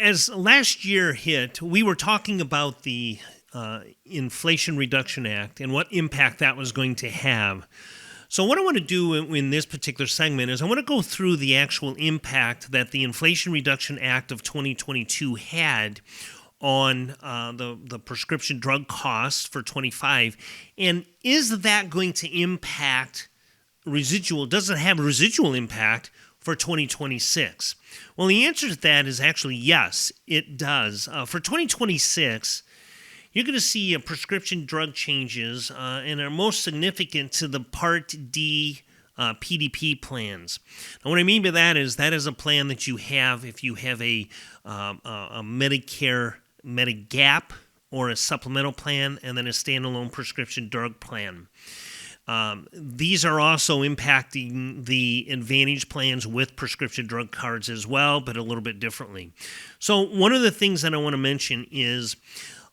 as last year hit, we were talking about the Inflation Reduction Act and what impact that was going to have. So what I want to do in this particular segment is I want to go through the actual impact that the Inflation Reduction Act of 2022 had on the prescription drug costs for 25, and is that going to impact residual? Does it have a residual impact for 2026? Well, the answer to that is actually yes, it does. For 2026, you're going to see prescription drug changes, and are most significant to the Part D PDP plans. Now, what I mean by that is a plan that you have if you have a Medicare Medigap or a supplemental plan, and then a standalone prescription drug plan. These are also impacting the Advantage plans with prescription drug cards as well, but a little bit differently. So one of the things that I want to mention is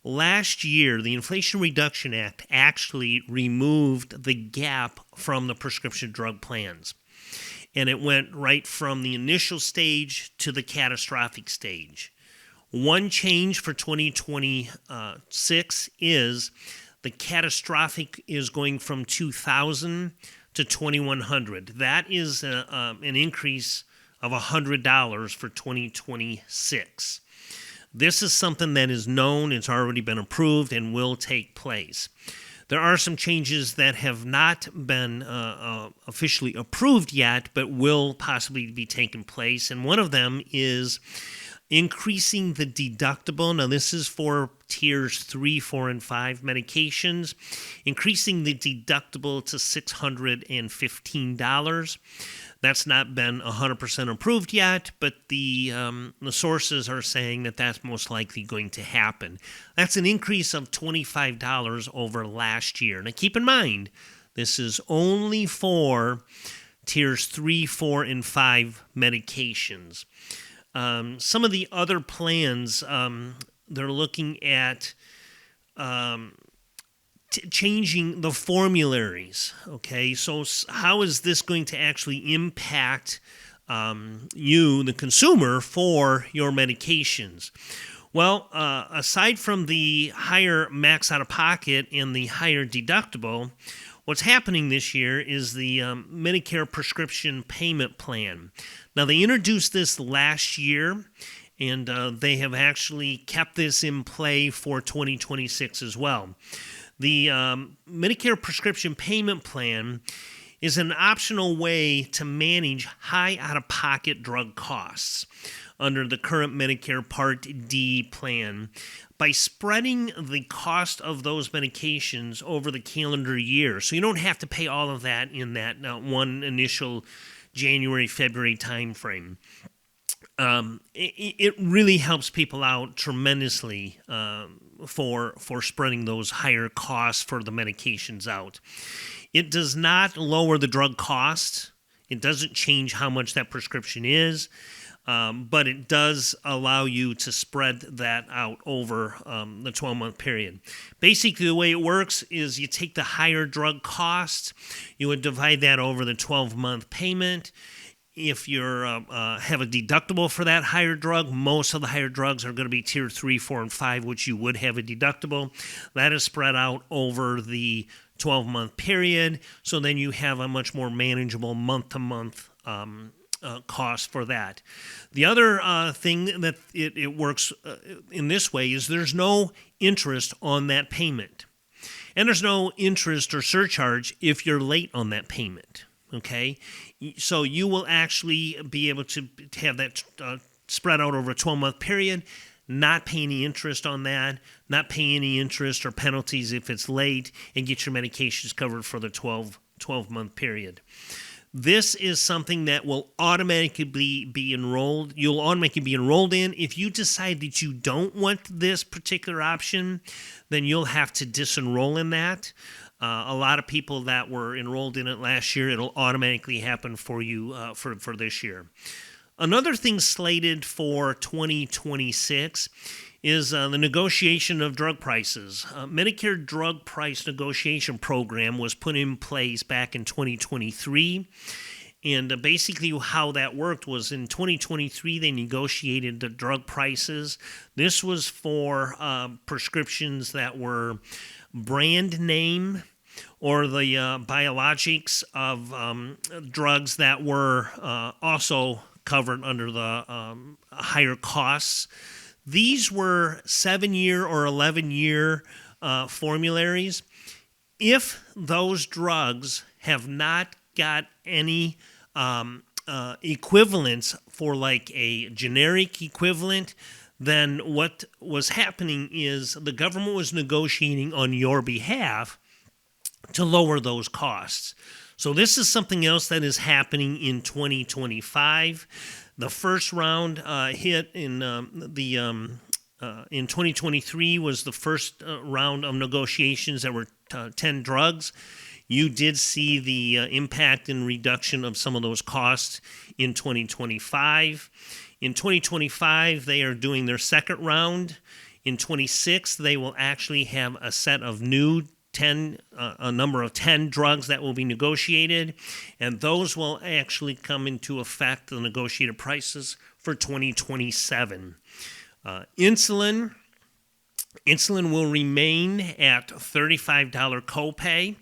last year, the Inflation Reduction Act actually removed the gap from the prescription drug plans. And it went right from the initial stage to the catastrophic stage. One change for 2026 is the catastrophic is going from $2,000 to $2,100. That is an increase of $100 for 2026. This is something that is known, it's already been approved, and will take place. There are some changes that have not been officially approved yet, but will possibly be taking place, and one of them is increasing the deductible. Now, this is for tiers 3, 4, and 5 medications, increasing the deductible to $615. That's not been 100% approved yet, but the sources are saying that that's most likely going to happen. That's an increase of $25 over last year. Now, keep in mind, this is only for tiers 3, 4, and 5 medications. Some of the other plans, they're looking at changing the formularies. Okay, so how is this going to actually impact you, the consumer, for your medications? Well, aside from the higher max out-of-pocket and the higher deductible, what's happening this year is the Medicare Prescription Payment Plan. Now, they introduced this last year, and they have actually kept this in play for 2026 as well. The Medicare Prescription Payment Plan is an optional way to manage high out-of-pocket drug costs under the current Medicare Part D plan by spreading the cost of those medications over the calendar year. So you don't have to pay all of that in that one initial January, February timeframe. It really helps people out tremendously for spreading those higher costs for the medications out. It does not lower the drug cost. It doesn't change how much that prescription is, but it does allow you to spread that out over the 12-month period. Basically, the way it works is you take the higher drug cost, you would divide that over the 12-month payment. If you have a deductible for that higher drug, most of the higher drugs are going to be tier 3, 4, and 5, which you would have a deductible. That is spread out over the 12-month period, so then you have a much more manageable month-to-month cost for that. The other thing that it works in this way is there's no interest on that payment. And there's no interest or surcharge if you're late on that payment. Okay, so you will actually be able to have that spread out over a 12-month period, not pay any interest on that, not pay any interest or penalties if it's late, and get your medications covered for the 12-month period. This is something that will automatically be enrolled. You'll automatically be enrolled in. If you decide that you don't want this particular option, then you'll have to disenroll in that. A lot of people that were enrolled in it last year, it'll automatically happen for you for this year. Another thing slated for 2026 is the negotiation of drug prices. Medicare Drug Price Negotiation Program was put in place back in 2023, And basically how that worked was in 2023, they negotiated the drug prices. This was for prescriptions that were brand name or the biologics of drugs that were also covered under the higher costs. These were 7-year or 11-year formularies. If those drugs have not got any equivalents for like a generic equivalent, then what was happening is the government was negotiating on your behalf to lower those costs. So this is something else that is happening in 2025. The first round hit in in 2023 was the first round of negotiations that were 10 drugs. You did see the impact and reduction of some of those costs in 2025. In 2025, they are doing their second round. In 26, they will actually have a set of new a number of 10 drugs that will be negotiated, and those will actually come into effect, the negotiated prices, for 2027. Insulin will remain at $35 copay.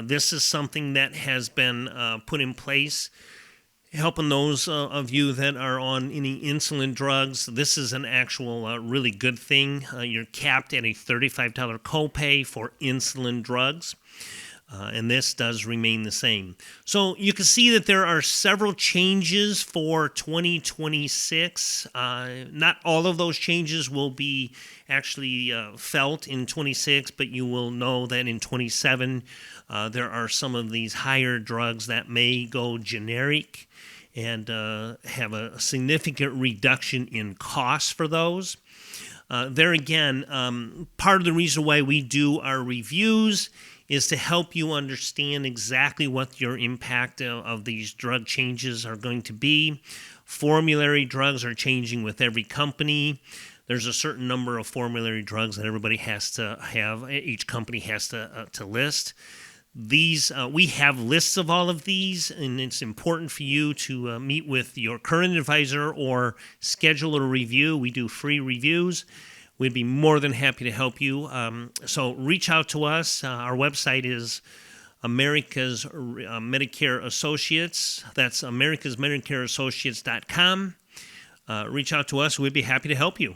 This is something that has been put in place, helping those of you that are on any insulin drugs. This is an actual really good thing. You're capped at a $35 copay for insulin drugs. And this does remain the same. So you can see that there are several changes for 2026. Not all of those changes will be actually felt in 26, but you will know that in 27 there are some of these higher drugs that may go generic and have a significant reduction in costs for those. There again, part of the reason why we do our reviews is to help you understand exactly what your impact of these drug changes are going to be. Formulary drugs are changing with every company. There's a certain number of formulary drugs that everybody has to have, each company has to list. These we have lists of all of these, and it's important for you to meet with your current advisor or schedule a review. We do free reviews. We'd be more than happy to help you. So reach out to us. Our website is America's Medicare Associates. That's americasmedicareassociates.com. Reach out to us. We'd be happy to help you.